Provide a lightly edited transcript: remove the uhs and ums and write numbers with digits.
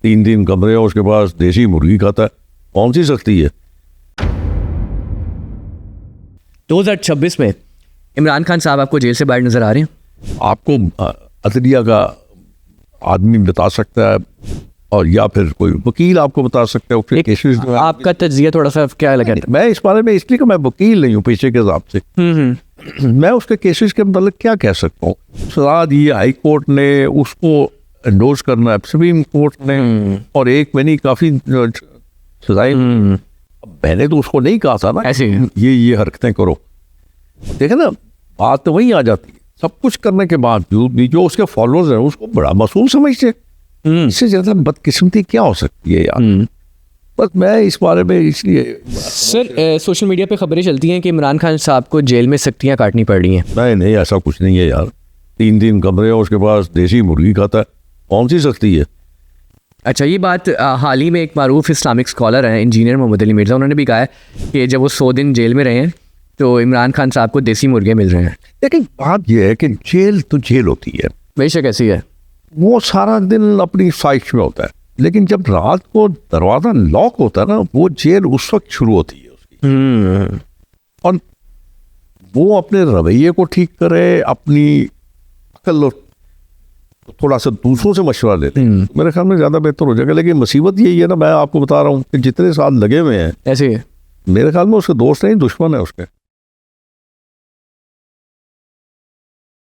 3 कमरे हैं उसके पास, देसी मुर्गी खाता है, कौन सी सख्ती है? 2026 में इमरान खान साहब आपको जेल से बाहर नजर आ रहे हैं? आपको अदलिया का आदमी बता सकता है, और या फिर कोई वकील आपको बता सकता है उसके केसेस जो है। आपका तज्जिया थोड़ा सा क्या लगा? मैं इस बारे में, इसलिए कि मैं वकील नहीं हूँ पेशे के हिसाब से, मैं उसके केसेस के मतलब क्या कह सकता हूँ। सजा दी हाई कोर्ट ने, उसको एंडोर्स करना है सुप्रीम कोर्ट ने, और एक मैंने काफ़ी सजाएं। मैंने तो उसको नहीं कहा था ना ऐसे ये हरकतें करो। देखे ना, बात तो वहीं आ जाती है। सब कुछ करने के बावजूद भी जो उसके फॉलोअर्स हैं उसको बड़ा मासूम समझते। इससे ज़्यादा बदकिस्मती क्या हो सकती है यार। बस मैं इस बारे में इसलिए सर सोशल मीडिया पे खबरें चलती हैं कि इमरान खान साहब को जेल में सख्तियां काटनी पड़ रही हैं। नहीं, ऐसा कुछ नहीं है यार। 3 कमरे हैं उसके पास, देसी मुर्गी खाता है, कौन सी सख्ती है? अच्छा, ये बात हाल ही में एक मारूफ इस्लामिक स्कॉलर हैं इंजीनियर मोहम्मद अली मिर्ज़ा, उन्होंने भी कहा है कि जब वो 100 दिन जेल में रहे हैं तो इमरान खान साहब को देसी मुर्गे मिल रहे हैं। लेकिन बात यह है कि जेल तो जेल होती है, बेशक ऐसी है, वो सारा दिन अपनी साइट में होता है, लेकिन जब रात को दरवाज़ा लॉक होता है ना, वो जेल उस वक्त शुरू होती है उसकी। और वो अपने रवैये को ठीक करे, अपनी अकल थोड़ा सा दूसरों से मशवरा लेते हैं, मेरे ख्याल में ज़्यादा बेहतर हो जाएगा। लेकिन मुसीबत यही है ना, मैं आपको बता रहा हूँ कि जितने साल लगे हुए हैं, ऐसे ही है। मेरे ख्याल में उसके दोस्त नहीं दुश्मन है उसके।